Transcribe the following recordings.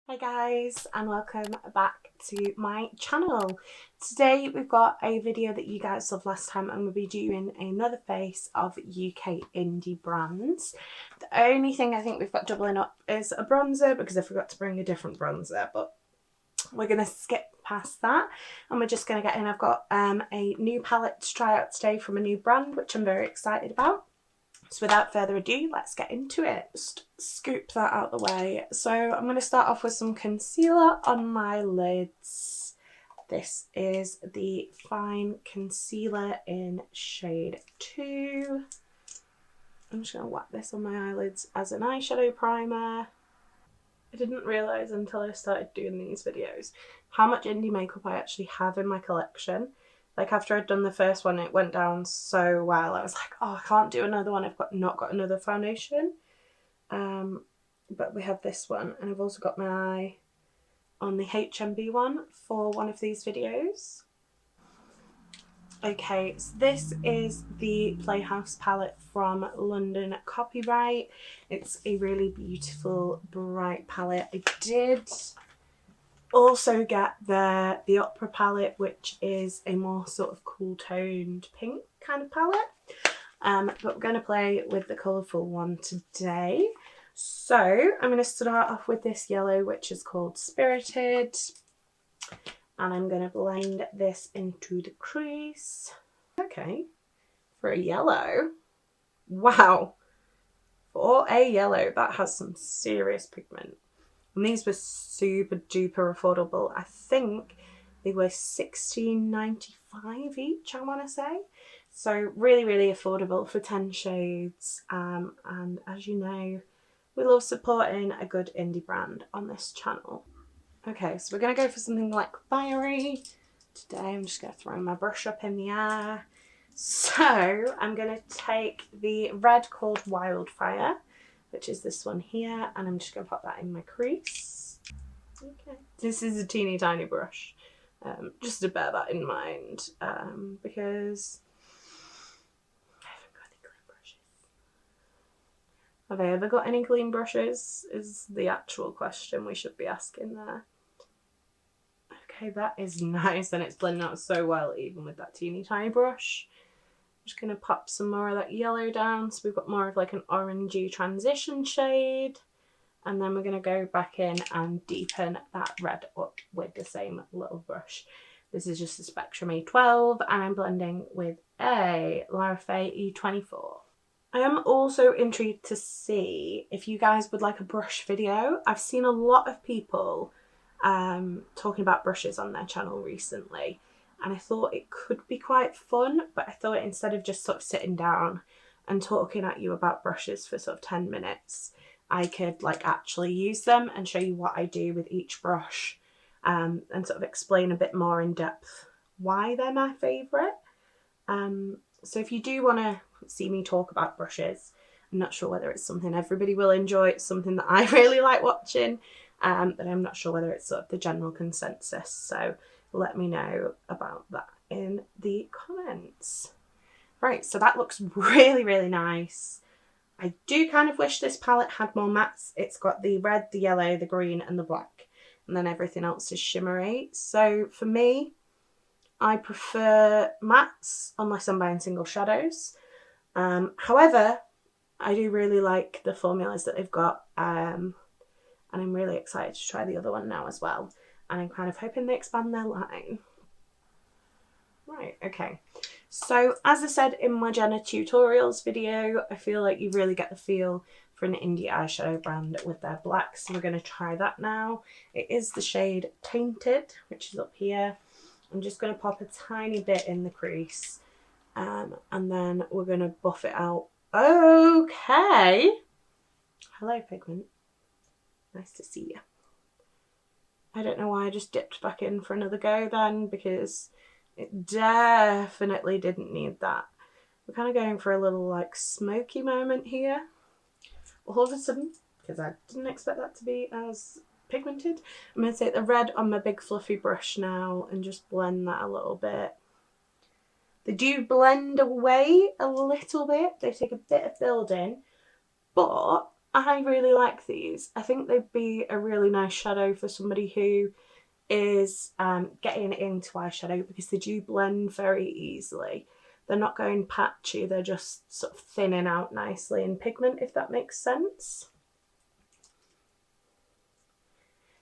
Hi guys, and welcome back to my channel. Today we've got a video that you guys loved last time, and we'll be doing another face of UK indie brands. The only thing I think we've got doubling up is a bronzer, because I forgot to bring a different bronzer, but we're going to skip past that and we're just going to get in. I've got a new palette to try out today from a new brand, which I'm very excited about. So without further ado, let's get into it. Just scoop that out of the way. So I'm going to start off with some concealer on my lids. This is the Fine Concealer in shade 2. I'm just going to whack this on my eyelids as an eyeshadow primer. I didn't realise until I started doing these videos how much indie makeup I actually have in my collection. Like, after I'd done the first one, it went down so well. I was like, oh, I can't do another one. I've not got another foundation. But we have this one. And I've also got my eye on the HMB one for one of these videos. Okay, so this is the Playhouse palette from London Copyright. It's a really beautiful, bright palette. I did also get the Opera palette, which is a more sort of cool toned pink kind of palette, but we're going to play with the colourful one today. So I'm going to start off with this yellow, which is called Spirited, and I'm going to blend this into the crease. Okay, for a yellow, wow, for a yellow that has some serious pigment. And these were super duper affordable. I think they were $16.95 each, I want to say. So really, really affordable for 10 shades. And as you know, we love supporting a good indie brand on this channel. Okay, so we're going to go for something like fiery. Today I'm just going to throw my brush up in the air. So I'm going to take the red called Wildfire, which is this one here, and I'm just going to pop that in my crease. Okay. This is a teeny tiny brush, just to bear that in mind, because I haven't got any clean brushes. Have I ever got any clean brushes, is the actual question we should be asking there. Okay, that is nice, and it's blending out so well even with that teeny tiny brush. Just going to pop some more of that yellow down, so we've got more of like an orangey transition shade, and then we're going to go back in and deepen that red up with the same little brush. This is just a Spectrum E12, and I'm blending with a Lara Faye E24. I am also intrigued to see if you guys would like a brush video. I've seen a lot of people talking about brushes on their channel recently, and I thought it could be quite fun, but I thought instead of just sort of sitting down and talking at you about brushes for sort of 10 minutes, I could like actually use them and show you what I do with each brush, and sort of explain a bit more in depth why they're my favourite. So if you do want to see me talk about brushes, I'm not sure whether it's something everybody will enjoy. It's something that I really like watching, but I'm not sure whether it's sort of the general consensus. So let me know about that in the comments. Right, so that looks really, really nice. I do kind of wish this palette had more mattes. It's got the red, the yellow, the green and the black, and then everything else is shimmery. So for me, I prefer mattes unless I'm buying single shadows. However, I do really like the formulas that they've got, and I'm really excited to try the other one now as well. And I'm kind of hoping they expand their line. Right, okay. So as I said in my Jenna tutorials video, I feel like you really get the feel for an indie eyeshadow brand with their black. So we're going to try that now. It is the shade Tainted, which is up here. I'm just going to pop a tiny bit in the crease, and then we're going to buff it out. Okay. Hello, pigment. Nice to see you. I don't know why I just dipped back in for another go then, because it definitely didn't need that. We're kind of going for a little like smoky moment here. All of a sudden, because I didn't expect that to be as pigmented, I'm going to take the red on my big fluffy brush now and just blend that a little bit. They do blend away a little bit. They take a bit of building, but I really like these. I think they'd be a really nice shadow for somebody who is getting into eyeshadow, because they do blend very easily. They're not going patchy, they're just sort of thinning out nicely in pigment, if that makes sense.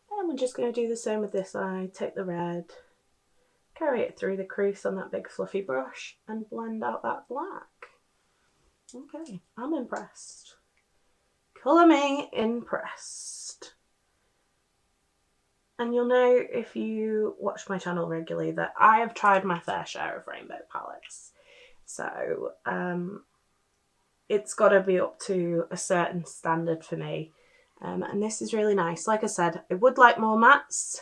And we're just going to do the same with this eye. Take the red, carry it through the crease on that big fluffy brush and blend out that black. Okay, I'm impressed. Colour me impressed. And you'll know, if you watch my channel regularly, that I have tried my fair share of rainbow palettes. So it's got to be up to a certain standard for me. And this is really nice. Like I said, I would like more mattes.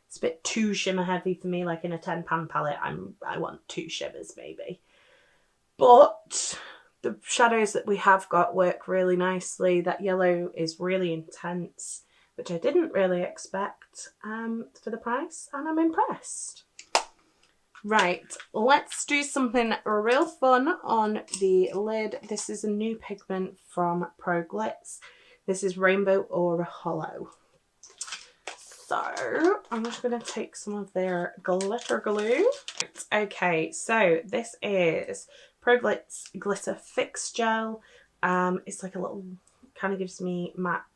It's a bit too shimmer heavy for me. Like in a 10-pan palette, I want 2 shimmers maybe. But the shadows that we have got work really nicely. That yellow is really intense, which I didn't really expect for the price, and I'm impressed. Right, let's do something real fun on the lid. This is a new pigment from Pro Glitz. This is Rainbow Aura Hollow. So I'm just going to take some of their glitter glue. Okay, so this is Pro Glitz Glitter Fix Gel. It's like a little, kind of gives me MAC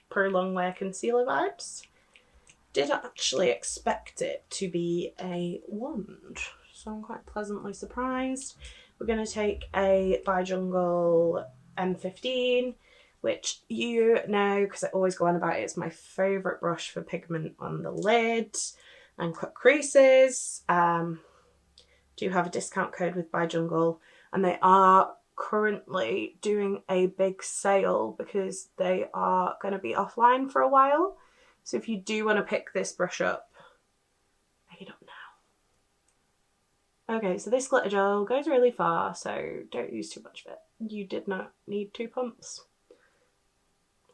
Pro Longwear concealer vibes. Did actually expect it to be a wand, so I'm quite pleasantly surprised. We're going to take a By Jungle M15, which you know, because I always go on about it, it's my favourite brush for pigment on the lid and cut creases. Do have a discount code with By Jungle, and they are currently doing a big sale because they are going to be offline for a while. So if you do want to pick this brush up, pick it up now. Okay, so this glitter gel goes really far, so don't use too much of it. You did not need 2 pumps.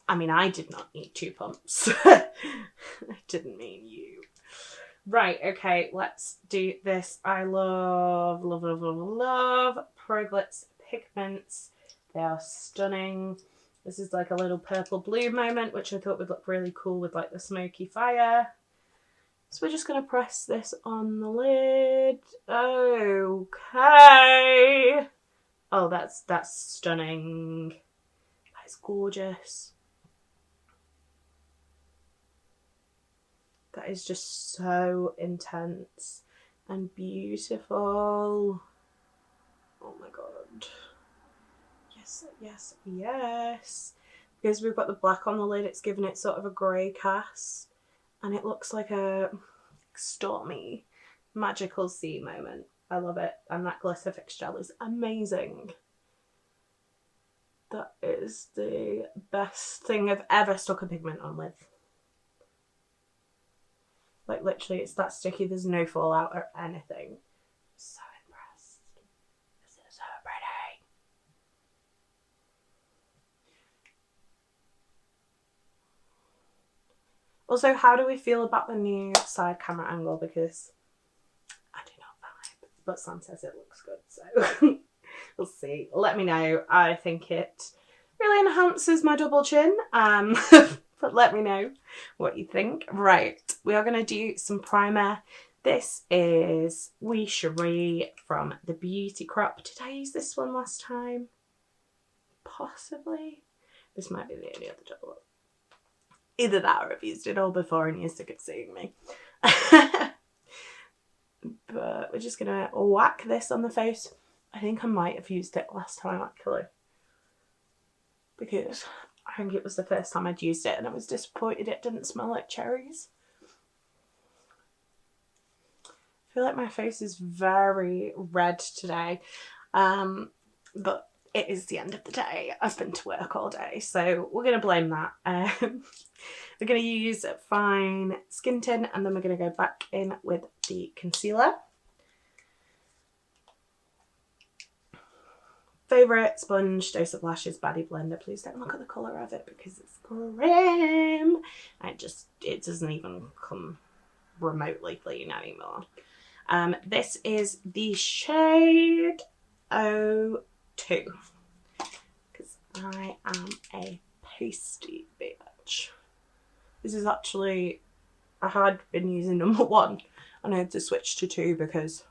I mean, I did not need 2 pumps. I didn't mean you. Right, okay, let's do this. I love, love, love, love, love Pro Glitz pigments. They are stunning. This is like a little purple blue moment, which I thought would look really cool with like the smoky fire. So we're just going to press this on the lid. Okay. Oh, that's stunning. That is gorgeous. That is just so intense and beautiful. Oh my god. Yes, yes, yes. Because we've got the black on the lid, it's given it sort of a grey cast. And it looks like a stormy, magical sea moment. I love it. And that glitter fix gel is amazing. That is the best thing I've ever stuck a pigment on with. Like literally, it's that sticky, there's no fallout or anything. So impressed. This is so pretty. Also, how do we feel about the new side camera angle? Because I do not vibe, but Sam says it looks good, so we'll see. Let me know. I think it really enhances my double chin. But let me know what you think. Right, we are going to do some primer. This is Wee Cherie from the Beauty Crop. Did I use this one last time? Possibly. This might be the only other double up. Either that or I've used it all before and you're sick of seeing me. But we're just going to whack this on the face. I think I might have used it last time actually, because I think it was the first time I'd used it and I was disappointed it didn't smell like cherries. I feel like my face is very red today, but it is the end of the day. I've been to work all day, so we're going to blame that. We're going to use Fine Skin Tint and then we're going to go back in with the concealer. Favourite sponge, Dose of Lashes Baddie Blender. Please don't look at the colour of it because it's grim. It doesn't even come remotely clean anymore. This is the shade 02 because I am a pasty bitch. This is actually, I had been using number 1 and I had to switch to 2 because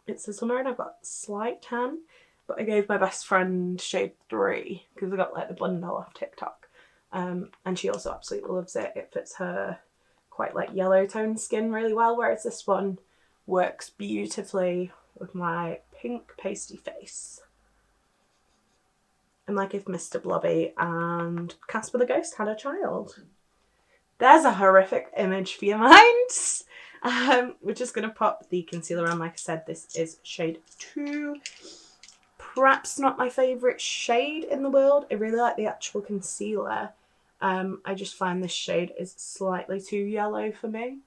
it's the summer and I've got slight tan, but I gave my best friend shade 3 because I got like the bundle off TikTok, and she also absolutely loves it. It fits her quite like yellow tone skin really well, whereas this one works beautifully with my pink pasty face. And like if Mr. Blobby and Casper the Ghost had a child. There's a horrific image for your minds. We're just going to pop the concealer on. Like I said, this is shade 2. Perhaps not my favourite shade in the world. I really like the actual concealer. I just find this shade is slightly too yellow for me.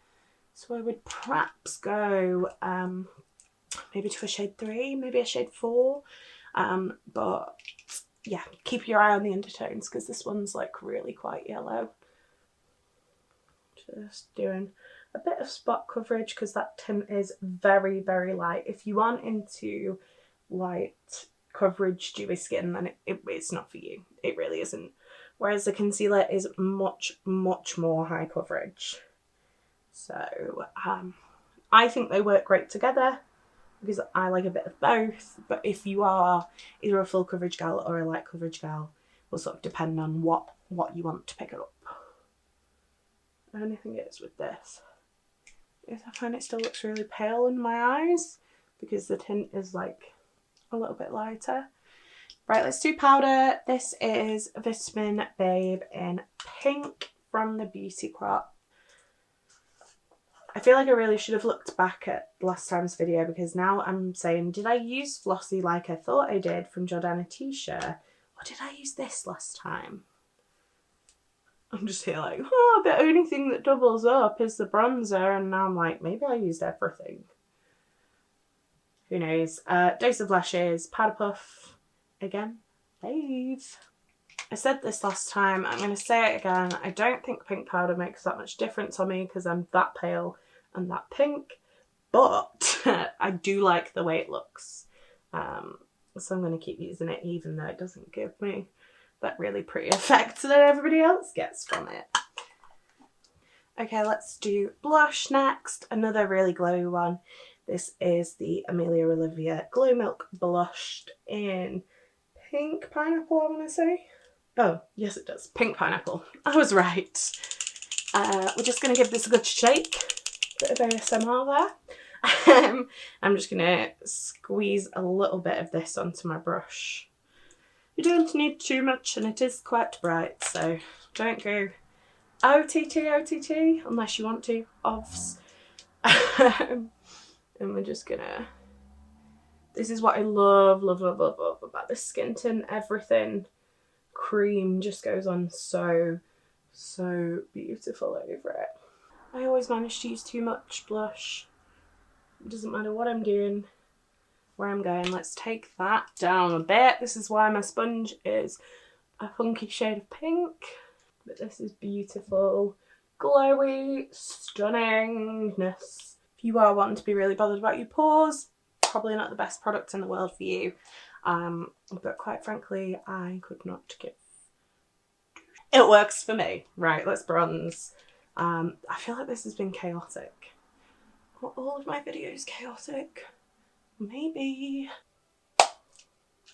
So I would perhaps go maybe to a shade 3, maybe a shade 4. But yeah, keep your eye on the undertones because this one's like really quite yellow. Just doing a bit of spot coverage because that tint is very, very light. If you aren't into light coverage dewy skin, then it's not for you. It really isn't. Whereas the concealer is much, much more high coverage. So I think they work great together because I like a bit of both. But if you are either a full coverage gal or a light coverage gal, will sort of depend on what you want to pick it up. The only thing is with this is I find it still looks really pale in my eyes because the tint is like a little bit lighter. Right, let's do powder. This is Vitamin Babe in pink from the Beauty Crop. I feel like I really should have looked back at last time's video because now I'm saying, did I use Flossy like I thought I did from Jordana T-shirt, or did I use this last time? I'm just here like, oh, the only thing that doubles up is the bronzer, and now I'm like, maybe I used everything. Who knows? Dose of Lashes, Powder Puff, again, fave. I said this last time, I'm going to say it again, I don't think pink powder makes that much difference on me because I'm that pale and that pink, but I do like the way it looks. So I'm going to keep using it even though it doesn't give me that really pretty effect that everybody else gets from it. Okay, let's do blush next. Another really glowy one. This is the Amelia Olivia Glow Milk Blushed in pink pineapple, I want to say. Oh, yes it does. Pink pineapple. I was right. We're just going to give this a good shake. Bit of ASMR there. I'm just going to squeeze a little bit of this onto my brush. You don't need too much and it is quite bright, so don't go OTT unless you want to, OVS. And we're just gonna, this is what I love about this skin tint. Everything cream just goes on so beautiful over it. I always manage to use too much blush. It doesn't matter what I'm doing, where I'm going. Let's take that down a bit. This is why my sponge is a funky shade of pink, but this is beautiful, glowy stunningness. If you are wanting to be really bothered about your pores, probably not the best product in the world for you, but quite frankly I could not give. It works for me. Right, let's bronze. I feel like this has been chaotic. Are all of my videos chaotic? Maybe.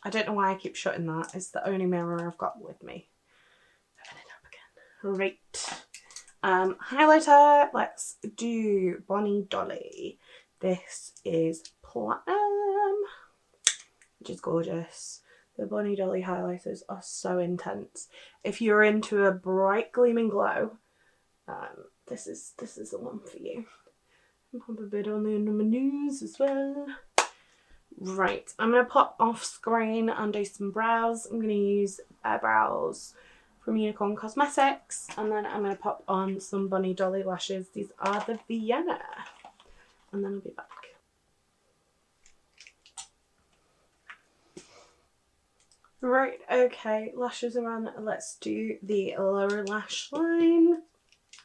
I don't know why I keep shutting that. It's the only mirror I've got with me. Open it up again. Right. Highlighter. Let's do Bonnie Dolly. This is platinum, which is gorgeous. The Bonnie Dolly highlighters are so intense. If you're into a bright gleaming glow, this is the one for you. I'll pop a bit on the end of my nose as well. Right, I'm going to pop off screen and do some brows. I'm going to use brows from Unicorn Cosmetics, and then I'm going to pop on some Bonnie Dolly lashes. These are the Vienna, and then I'll be back. Right, okay, lashes are on. Let's do the lower lash line.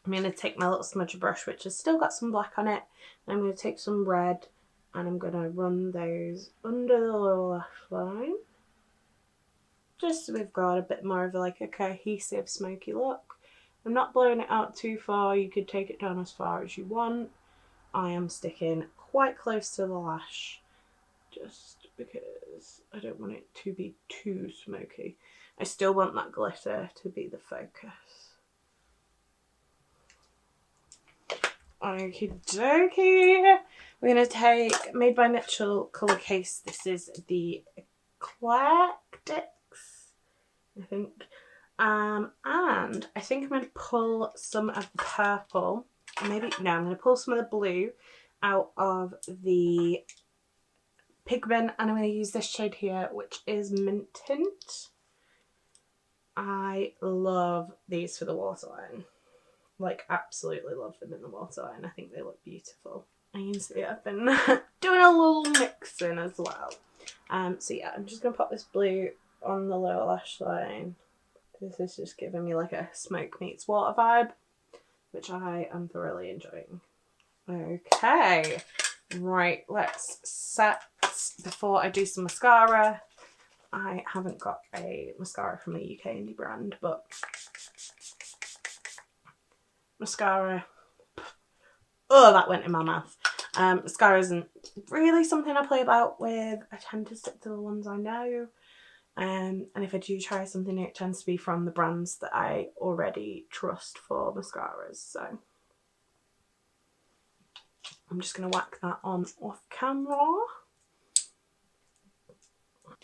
I'm going to take my little smudger brush, which has still got some black on it, and I'm going to take some red and I'm going to run those under the lower lash line. just so we've got a bit more of like a cohesive smoky look. I'm not blowing it out too far. You could take it down as far as you want. I am sticking quite close to the lash just because I don't want it to be too smoky. I still want that glitter to be the focus. Okie dokie. We're going to take Made by Mitchell colour case. This is the Eclectics, I think. And I think I'm going to pull some of the purple. Maybe, no, I'm going to pull some of the blue out of the pigment, and I'm going to use this shade here, which is Mint Tint. I love these for the waterline. Like, absolutely love them in the waterline. I think they look beautiful. And you can see I've been doing a little mixing as well. So yeah, I'm just going to pop this blue on the lower lash line. This is just giving me like a smoke meets water vibe, which I am thoroughly enjoying. Okay, right, let's set before I do some mascara. I haven't got a mascara from a UK indie brand, but mascara, oh, that went in my mouth. Mascara isn't really something I play about with. I tend to stick to the ones I know. And if I do try something new, it tends to be from the brands that I already trust for mascaras. So I'm just going to whack that on off camera.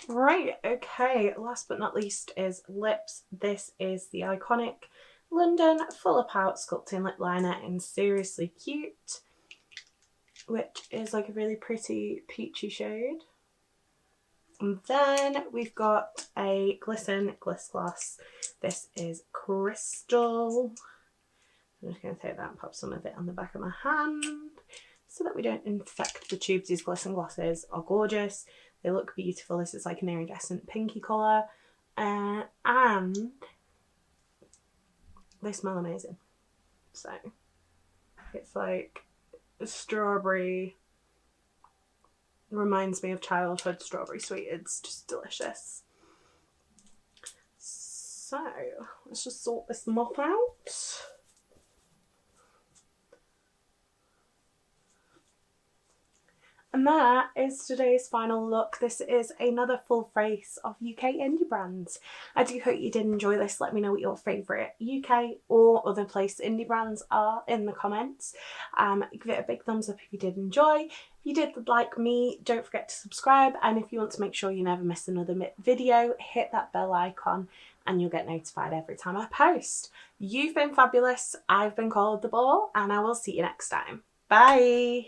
Right, okay, last but not least is lips. This is the iconic London Full of Pout Sculpting Lip Liner in Seriously Cute, which is like a really pretty peachy shade. And then we've got a Glisten Gliss Gloss. This is Crystal. I'm just going to take that and pop some of it on the back of my hand so that we don't infect the tubes. These Glisten Glosses are gorgeous. They look beautiful. This is like an iridescent pinky colour. And they smell amazing. So it's like a strawberry. Reminds me of childhood strawberry sweet. It's just delicious. So let's just sort this mop out. And that is today's final look. This is another full face of UK indie brands. I do hope you did enjoy this. Let me know what your favourite UK or other place indie brands are in the comments. Give it a big thumbs up if you did enjoy. If you did like me, don't forget to subscribe. And if you want to make sure you never miss another video, hit that bell icon and you'll get notified every time I post. You've been fabulous. I've been Called the Ball, and I will see you next time. Bye.